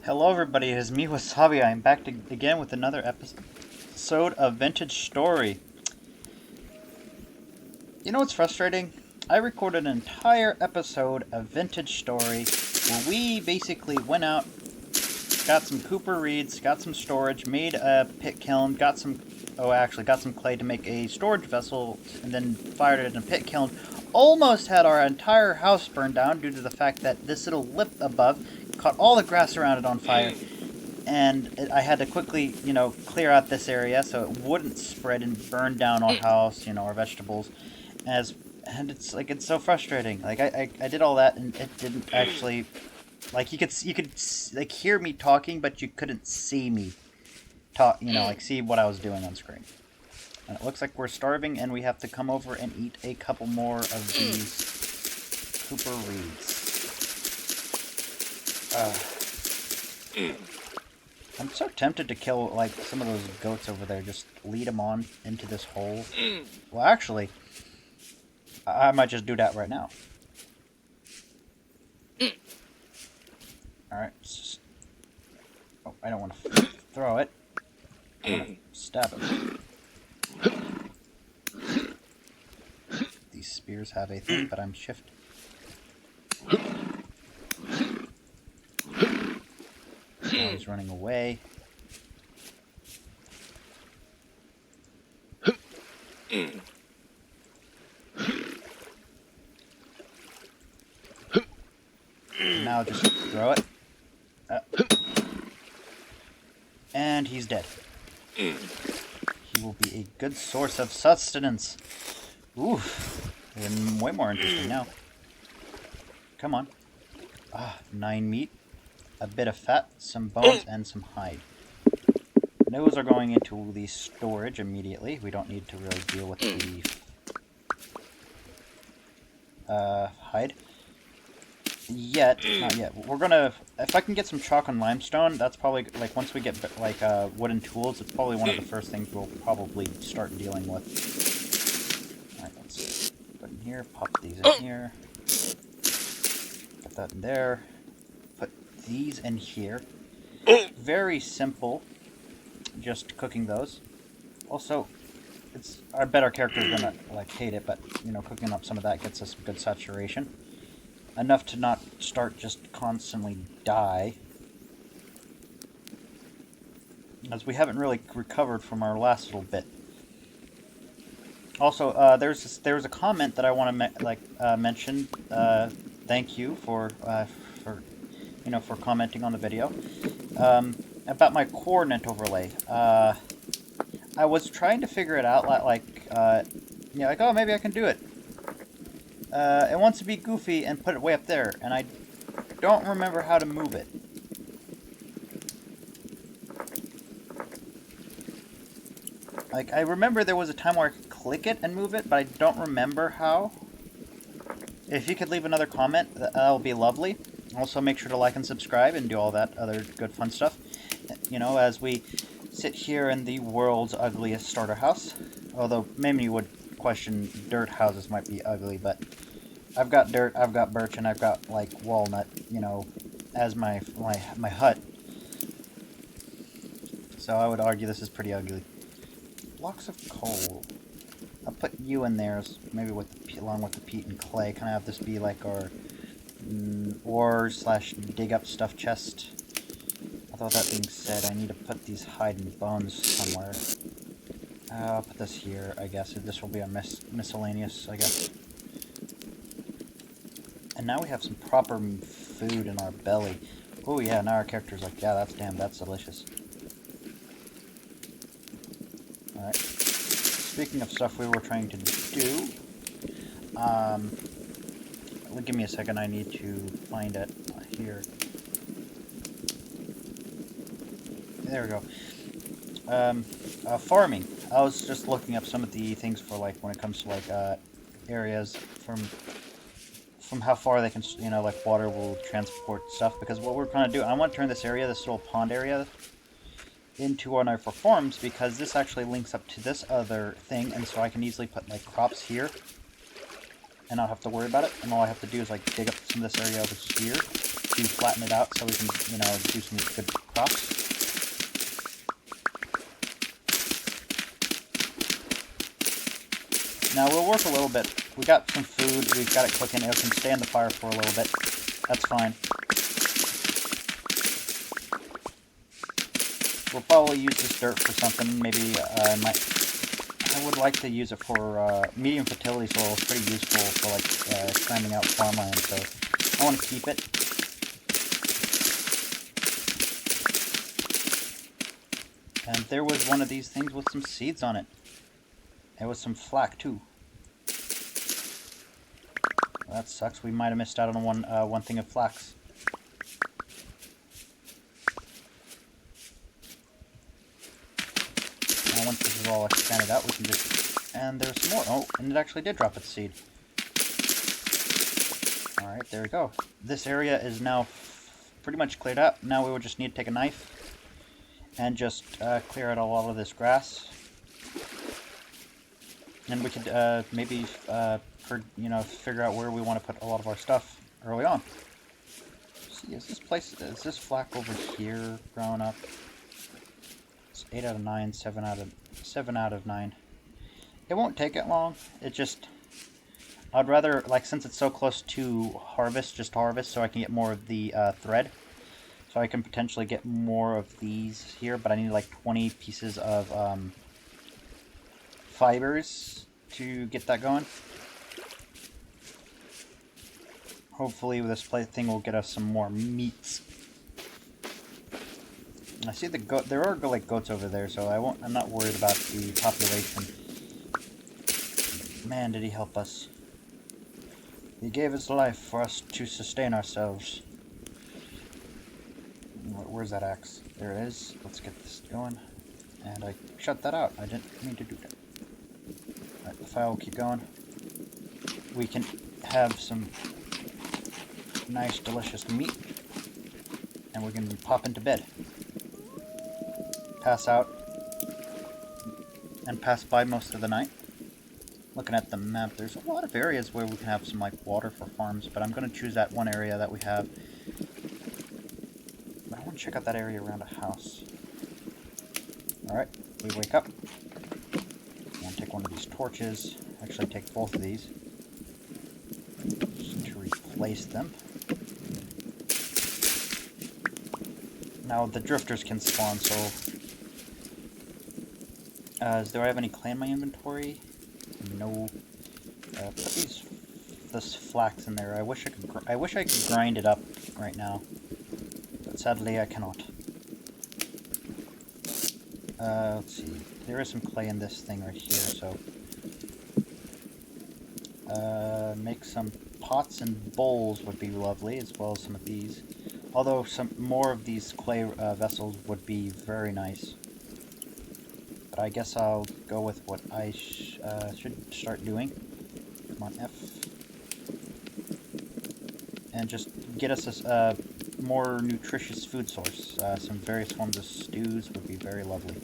Hello everybody, it is me, Wasabi. I'm back again with another episode of Vintage Story. You know what's frustrating? I recorded an entire episode of Vintage Story where we basically went out, got some Cooper reeds, got some storage, made a pit kiln, got some clay to make a storage vessel, and then fired it in a pit kiln. Almost had our entire house burned down due to the fact that this little lip above caught all the grass around it on fire. And I had to quickly, clear out this area so it wouldn't spread and burn down our house, our vegetables. And it's so frustrating. Like I did all that and it didn't actually, like you could like hear me talking, but you couldn't see me talk, like see what I was doing on screen. And it looks like we're starving and we have to come over and eat a couple more of these Cooper reeds. I'm so tempted to kill, like, some of those goats over there. Just lead them on into this hole. Well, actually, I might just do that right now. Alright. Oh, I don't want to throw it. I want to stab it. These spears have a thing, but I'm shift. Now he's running away. Now just throw it. And he's dead. He will be a good source of sustenance. Ooh, way more interesting now. Come on. 9 meat. A bit of fat, some bones, and some hide. Those are going into the storage immediately. We don't need to really deal with the hide. Not yet. We're gonna, if I can get some chalk and limestone, that's probably, like, once we get, like, wooden tools, it's probably one of the first things we'll probably start dealing with. Alright, let's put in here, pop these in here. Put that in there. Put these in here. Very simple, just cooking those. Also, I bet our character's gonna, like, hate it, but, cooking up some of that gets us good saturation. Enough to not start just constantly die. As we haven't really recovered from our last little bit. Also, there's a comment that I want to mention. Thank you for commenting on the video. About my coordinate overlay. I was trying to figure it out, oh, maybe I can do it. It wants to be goofy and put it way up there, and I don't remember how to move it. Like, I remember there was a time where I could click it and move it, but I don't remember how. If you could leave another comment, that would be lovely. Also, make sure to like and subscribe and do all that other good fun stuff. As we sit here in the world's ugliest starter house. Although, maybe you would question dirt houses might be ugly, but I've got dirt, I've got birch, and I've got, like, walnut, as my hut. So I would argue this is pretty ugly. Blocks of coal. I'll put you in there, maybe along with the peat and clay. Kind of have this be like our ore/dig up stuff chest. Although that being said, I need to put these hide and bones somewhere. I'll put this here, I guess. This will be a miscellaneous, I guess. And now we have some proper food in our belly. Oh yeah, now our character's like, yeah, that's delicious. Alright. Speaking of stuff we were trying to do, give me a second, I need to find it here. There we go. Farming. I was just looking up some of the things for, like, when it comes to, like, areas from how far they can, like, water will transport stuff, because what we're trying to do, I want to turn this area, this little pond area, into one of our farms, because this actually links up to this other thing, and so I can easily put, like, crops here, and not have to worry about it. And all I have to do is like dig up some of this area over here to flatten it out so we can, you know, do some good crops. Now we'll work a little bit. We got some food, we've got it cooking, it can stay in the fire for a little bit. That's fine. We'll probably use this dirt for something. Maybe I would like to use it for medium fertility soil. It's pretty useful for like expanding out farmland, so I want to keep it. And there was one of these things with some seeds on it. There was some flax too. Well, that sucks. We might have missed out on one thing of flax. Now once this is all expanded out, we can just... And there's some more. Oh, and it actually did drop its seed. Alright, there we go. This area is now pretty much cleared up. Now we would just need to take a knife and just clear out a lot of this grass. And we could maybe, figure out where we want to put a lot of our stuff early on. See, is this flax over here growing up? It's 8 out of 9, 7 out of 9. It won't take it long. It just, I'd rather, like, since it's so close to harvest, just harvest so I can get more of the thread. So I can potentially get more of these here, but I need like 20 pieces of fibers to get that going. Hopefully this thing will get us some more meats. I see the goat. There are like goats over there, so I'm not worried about the population. Man, did he help us. He gave his life for us to sustain ourselves. Where's that axe? There it is. Let's get this going. And I shut that out. I didn't mean to do that. Alright, the fire will keep going. We can have some nice, delicious meat. And we can pop into bed. Pass out. And pass by most of the night. Looking at the map, there's a lot of areas where we can have some like water for farms, but I'm going to choose that one area that we have. But I want to check out that area around a house. Alright, we wake up. I'm going to take one of these torches. Actually take both of these. Just to replace them. Now the drifters can spawn, so... do I have any clay in my inventory? No. Put this flax in there. I wish I could grind it up right now, but sadly I cannot. Let's see. There is some clay in this thing right here, so make some pots and bowls would be lovely, as well as some of these. Although some more of these clay vessels would be very nice. But I guess I'll go with what I should start doing. Come on, F. And just get us a more nutritious food source. Some various forms of stews would be very lovely.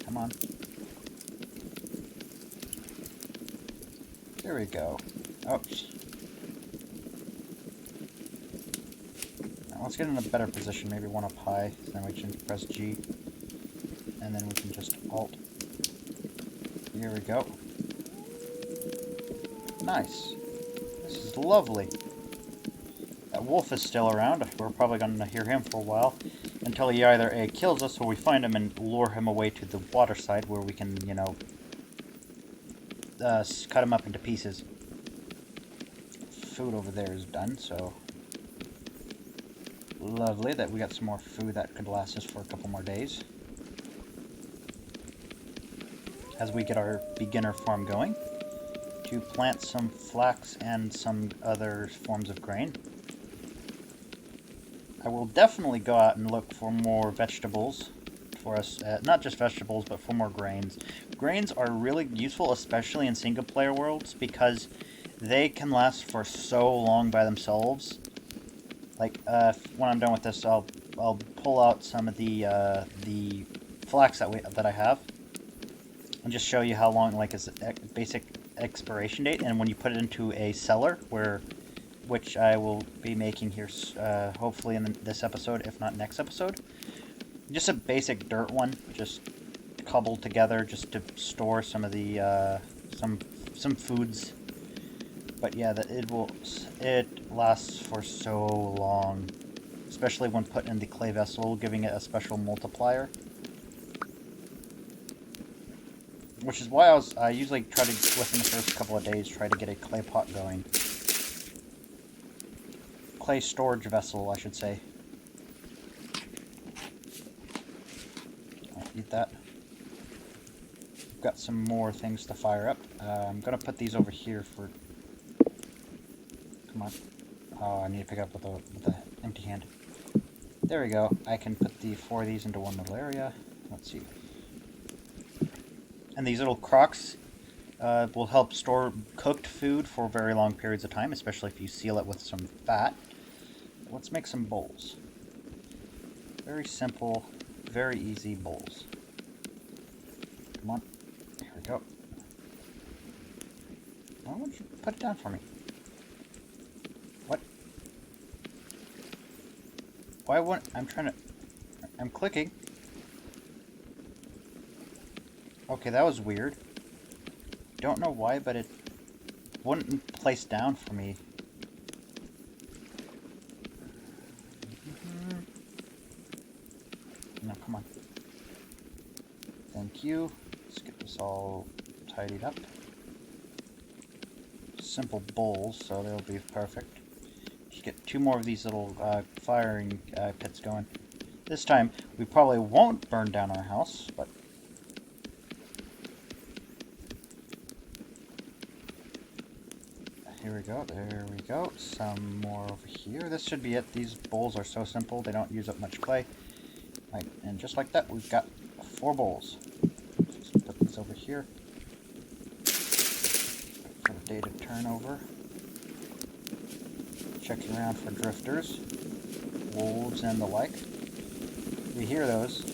Come on. There we go. Oops. Now let's get in a better position. Maybe one up high. Then we can press G. And then we can just Alt. Here we go. Nice. This is lovely. That wolf is still around. We're probably going to hear him for a while. Until he either A, kills us, or we find him and lure him away to the water side where we can, you know, cut them up into pieces. Food over there is done, so lovely that we got some more food that could last us for a couple more days as we get our beginner farm going to plant some flax and some other forms of grain. I will definitely go out and look for more vegetables for us, not just vegetables, but for more grains. Grains are really useful, especially in single-player worlds, because they can last for so long by themselves. Like, when I'm done with this, I'll pull out some of the flax that I have, and just show you how long, like, is basic expiration date. And when you put it into a cellar, which I will be making here, hopefully in this episode, if not next episode, just a basic dirt one, just cobbled together, just to store some of the some foods. But yeah, it lasts for so long, especially when put in the clay vessel, giving it a special multiplier. Which is why I usually try to, within the first couple of days, try to get a clay pot going. Clay storage vessel, I should say. I'll eat that. We've got some more things to fire up. I'm gonna put these over here for... Come on. Oh, I need to pick up with the empty hand. There we go. I can put the 4 of these into one little area. Let's see. And these little crocks will help store cooked food for very long periods of time, especially if you seal it with some fat. Let's make some bowls. Very simple, very easy bowls. Come on. Here we go. Why would you put it down for me? What? Why wouldn't... I'm clicking. Okay, that was weird. Don't know why, but it wouldn't place down for me. No, come on. Thank you. Let's get this all tidied up. Simple bowls, so they'll be perfect. Just get 2 more of these little firing pits going. This time, we probably won't burn down our house, but... Here we go, there we go. Some more over here. This should be it. These bowls are so simple, they don't use up much clay. Right, and just like that, we've got 4 bowls. Just put these over here. For the day to turn over. Checking around for drifters, wolves, and the like. We hear those.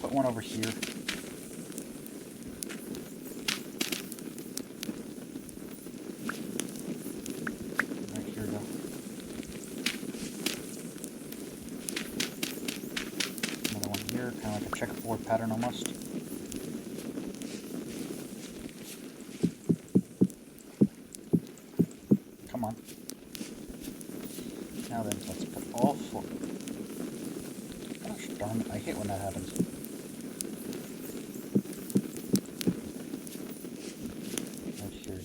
Put one over here. Right, here we go. Another one here, kind of like a checkerboard pattern almost. Come on. Now then, let's put all 4. Gosh darn it, I hate when that happens.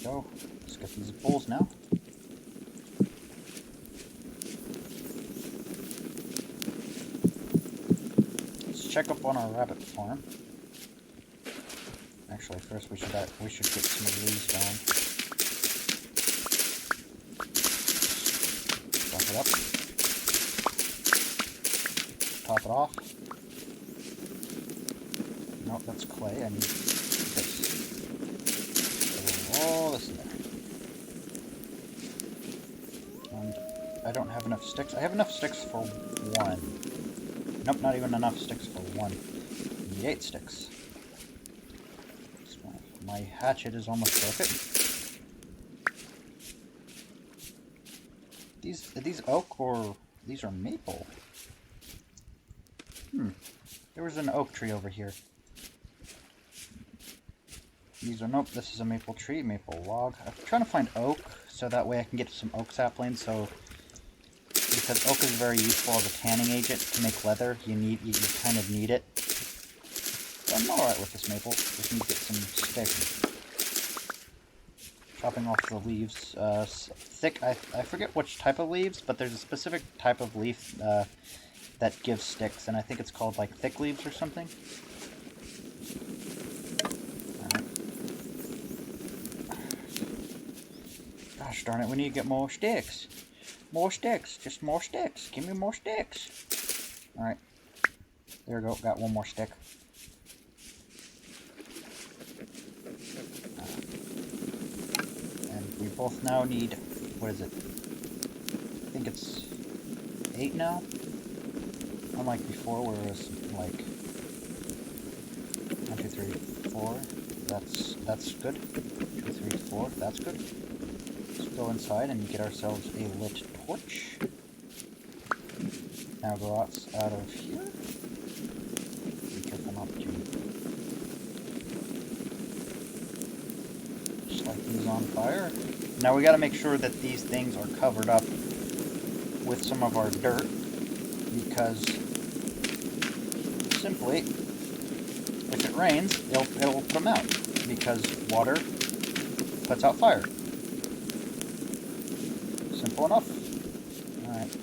Go. Let's get these bowls now. Let's check up on our rabbit farm. Actually, first we should get some of these going. Dump it up. Top it off. Nope, that's clay. I need this. All this in there. And I don't have enough sticks. I have enough sticks for 1. Nope, not even enough sticks for 1. I need 8 sticks. My hatchet is almost broken. Are these oak or these are maple? There was an oak tree over here. These are, nope, this is a maple tree, maple log. I'm trying to find oak, so that way I can get some oak saplings, because oak is very useful as a tanning agent to make leather. You kind of need it. But I'm alright with this maple, just need to get some sticks. Chopping off the leaves, thick, I forget which type of leaves, but there's a specific type of leaf that gives sticks, and I think it's called like thick leaves or something. Gosh darn it, we need to get more sticks. More sticks. Just more sticks. Give me more sticks. Alright. There we go. Got 1 more stick. we both now need, what is it? I think it's 8 now? Unlike before where it was like 1, 2, 3, 4. That's good. 2, 3, 4. That's good. Let's go inside and get ourselves a lit torch. Now go out of here. Be careful not to just light these on fire. Now we got to make sure that these things are covered up with some of our dirt, because simply, if it rains, it'll put them out, because water puts out fire. Simple enough. Alright.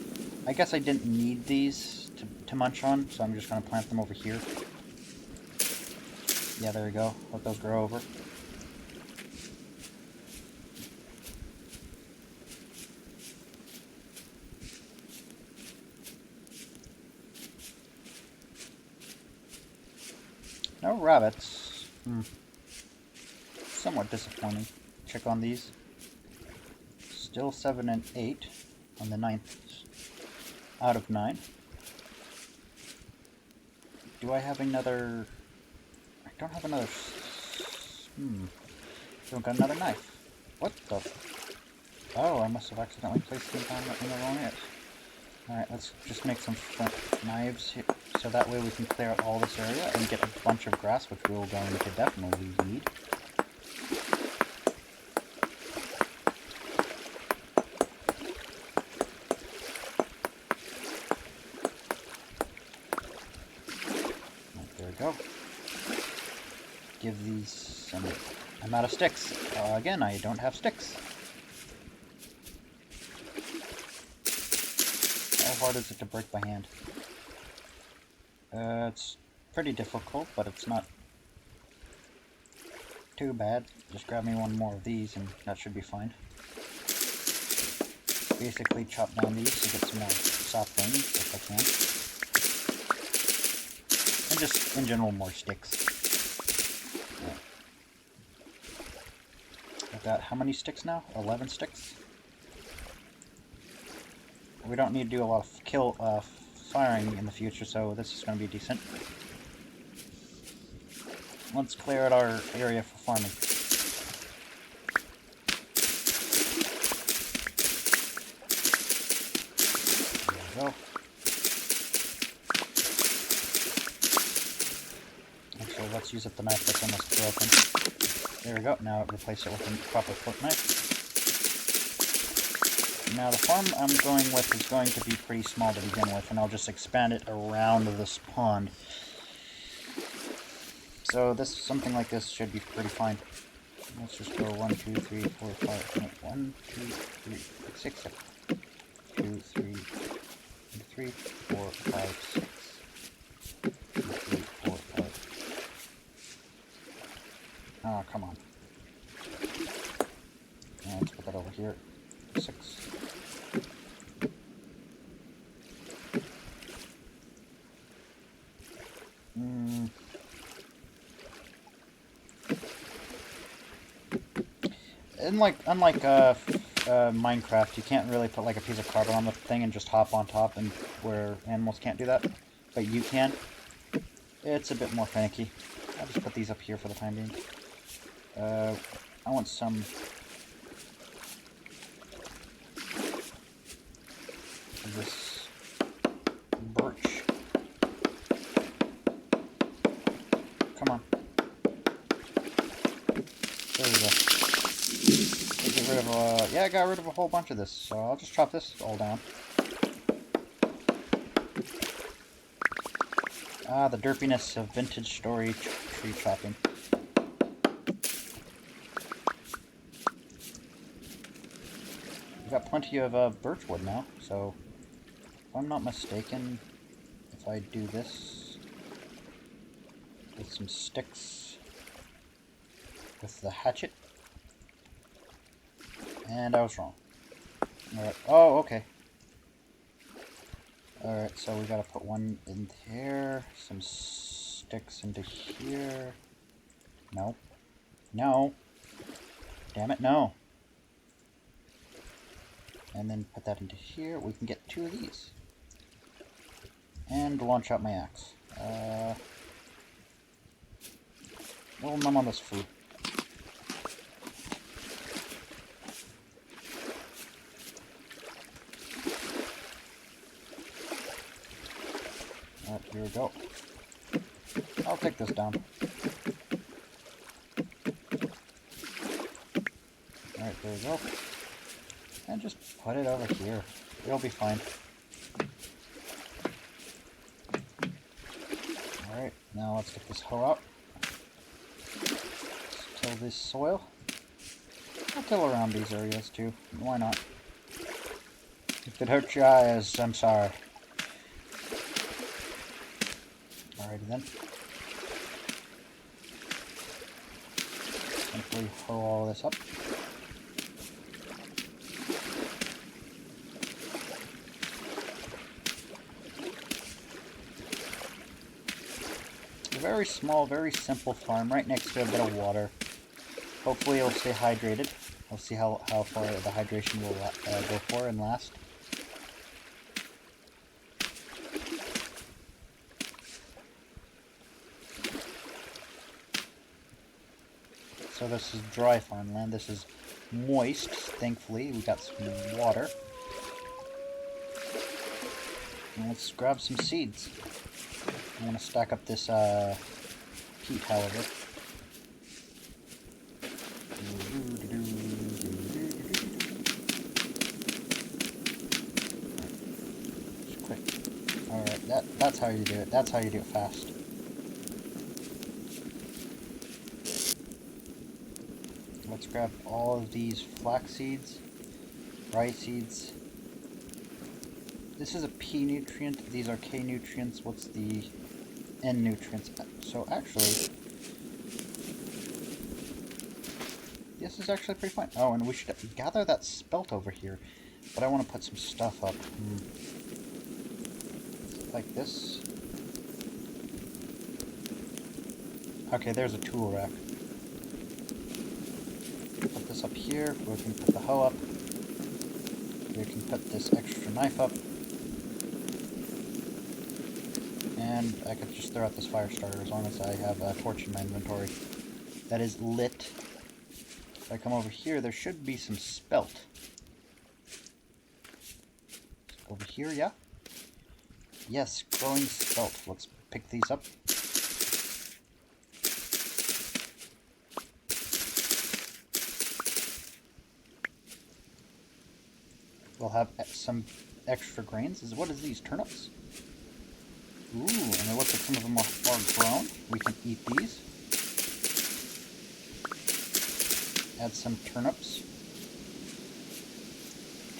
I guess I didn't need these to munch on, so I'm just going to plant them over here. Yeah, there we go. Let those grow over. No rabbits. Somewhat disappointing. Check on these. Still 7 and 8 on the 9th out of 9. Do I have another... I don't have another... Don't got another knife. What the... Oh, I must have accidentally placed them down in the wrong edge. Alright, let's just make some knives here, so that way we can clear out all this area and get a bunch of grass, which we're going to definitely need. There we go. Give these some... I'm out of sticks. Again, I don't have sticks. How hard is it to break by hand? It's pretty difficult, but it's not too bad. Just grab me one more of these and that should be fine. Basically chop down these to get some more saplings if I can. And just, in general, more sticks. Yeah. I've got how many sticks now? 11 sticks? We don't need to do a lot of firing in the future, so this is going to be decent. Let's clear out our area for farming. There we go. Actually, let's use up the knife that's almost broken. There we go. Now replace it with a proper flip knife. Now the farm I'm going with is going to be pretty small to begin with, and I'll just expand it around this pond. So something like this should be pretty fine. Let's just go 1, 2, 3, 4, 5, no, 1, 2, 3, 6, 7, 2, 3, 3, 4, 5, 6. 2, 3, 4, 5. Oh, come on. Now let's put that over here. 6. Unlike Minecraft, you can't really put like a piece of cardboard on the thing and just hop on top, and where animals can't do that, but you can. It's a bit more finicky. I'll just put these up here for the time being. I want some of this birch. Come on. There we go. Get rid of yeah, I got rid of a whole bunch of this, so I'll just chop this all down. Ah, the derpiness of vintage story tree chopping. We've got plenty of birch wood now, so if I'm not mistaken, if I do this with some sticks with the hatchet, and I was wrong. Alright, oh, okay. Alright, so we gotta put one in there, some sticks into here. No. No. Damn it, no. And then put that into here. We can get 2 of these. And launch out my axe. A little numb on this food. Alright, here we go. I'll take this down. Alright, there we go. And just put it over here. It'll be fine. Alright, now let's get this hoe out. Let's till this soil. I'll till around these areas too. Why not? If it hurts your eyes, I'm sorry. Alrighty then. Simply hoe all this up. A very small, very simple farm right next to a bit of water. Hopefully it'll stay hydrated. We'll see how far the hydration will go for and last. So this is dry farmland. This is moist, thankfully. We got some water. And let's grab some seeds. I'm going to stack up this peat, however. Just quick. Alright, that's how you do it. That's how you do it fast. Let's grab all of these flax seeds, rye seeds. This is a P nutrient. These are K nutrients. What's the N nutrients? So actually, this is actually pretty fine. Oh, and we should gather that spelt over here. But I want to put some stuff up. Like this. Okay, there's a tool rack. Put this up here. We can put the hoe up. We can put this extra knife up. And I could just throw out this fire starter as long as I have a torch in my inventory. That is lit. If I come over here, there should be some spelt. Over here, yeah? Yes, growing spelt. Let's pick these up. We'll have some extra grains. What is these? Turnips? Ooh, and it looks like some of them are grown. We can eat these. Add some turnips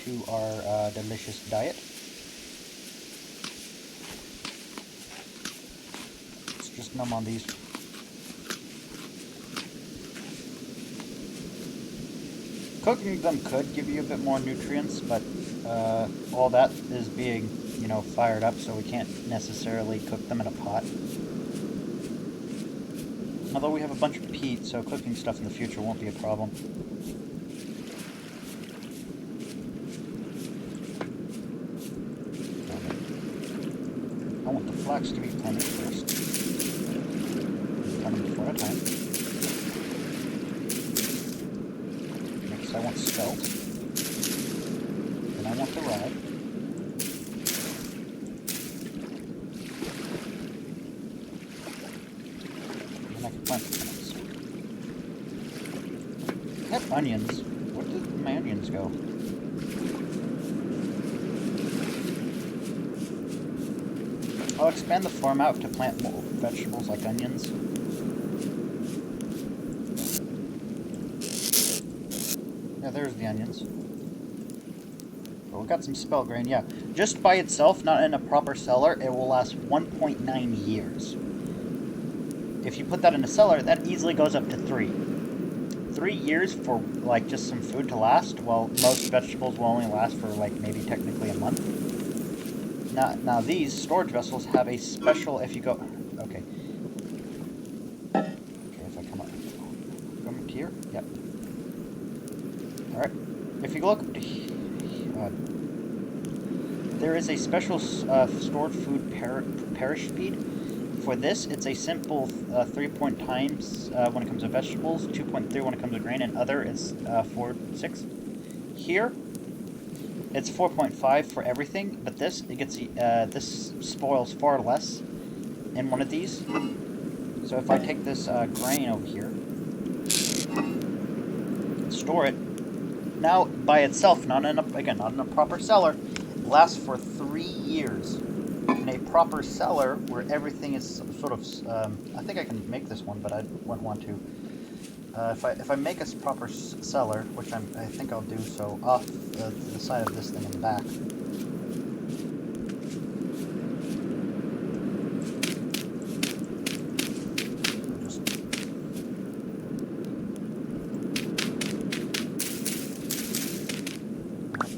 to our delicious diet. Let's just numb on these. Cooking them could give you a bit more nutrients, but all that is being, fired up, so we can't necessarily cook them in a pot. Although we have a bunch of peat, so cooking stuff in the future won't be a problem. I want the flax to be planted first. One before a time. Next I want spelt. Then I want the rye. I have onions. Where did my onions go? I'll expand the farm out to plant more vegetables like onions. Yeah, there's the onions. But we got some spelt grain, yeah. Just by itself, not in a proper cellar, it will last 1.9 years. If you put that in a cellar, that easily goes up to 3. 3 years for, just some food to last, while most vegetables will only last for, maybe technically a month. Now these storage vessels have a special, if you go... Okay. Okay, if I come up to here? Yep. Alright. If you look up to... god. There is a special stored food perish speed. For this, it's a simple 3 times when it comes to vegetables, 2.3 when it comes to grain, and other is 4.6. Here, it's 4.5 for everything, but this this spoils far less in one of these. So if I take this grain over here, store it, now by itself, not in a proper cellar, it lasts for 3 years. In a proper cellar where everything is sort of, I think I can make this one, but I wouldn't want to. If I make a proper cellar, which I think I'll do so off the side of this thing in the back. Just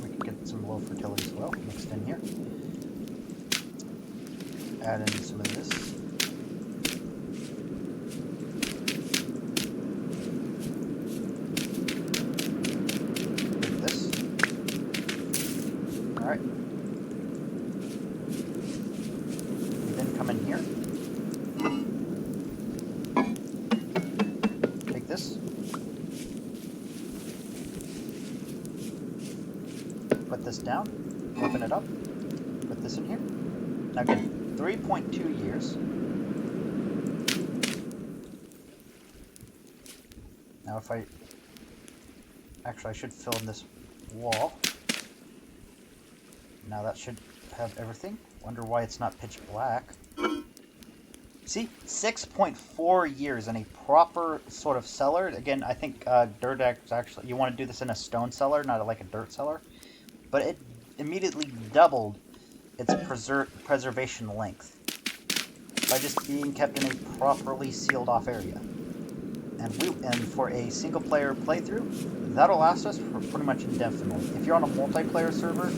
we can get some low fertility soil mixed in here. Add in some of this. Like this. Alright. We then come in here. Take this. Put this down. Open it up. Put this in here. Now again, 3.2 years. Now if I... Actually, I should fill in this wall. Now that should have everything. Wonder why it's not pitch black. See? 6.4 years in a proper sort of cellar. Again, I think dirt actually... You want to do this in a stone cellar, not like a dirt cellar. But it immediately doubled its preservation length by just being kept in a properly sealed off area. And for a single player playthrough, that'll last us for pretty much indefinitely. If you're on a multiplayer server,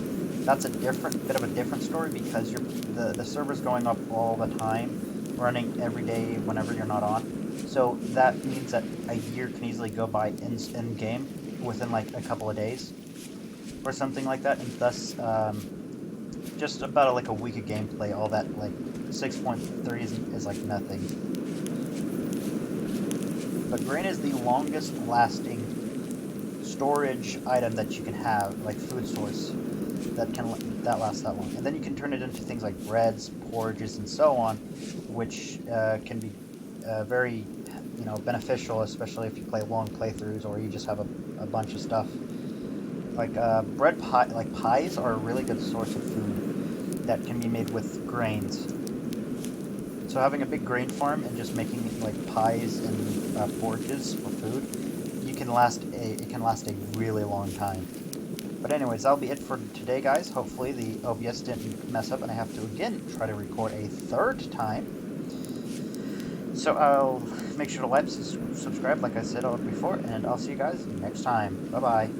that's a bit of a different story because the server's going up all the time, running every day whenever you're not on. So that means that a year can easily go by in game within like a couple of days or something like that, and thus just about like a week of gameplay, all that like 6.3 is like nothing. But grain is the longest lasting storage item that you can have, like food source that lasts that long. And then you can turn it into things like breads, porridges, and so on, which can be very beneficial, especially if you play long playthroughs or you just have a bunch of stuff. Like pies are a really good source of food that can be made with grains. So having a big grain farm and just making like pies and porridges for food, it can last a really long time. But anyways, that'll be it for today, guys. Hopefully the OBS didn't mess up and I have to again try to record a third time. So I'll make sure to like, subscribe like I said before, and I'll see you guys next time. Bye bye.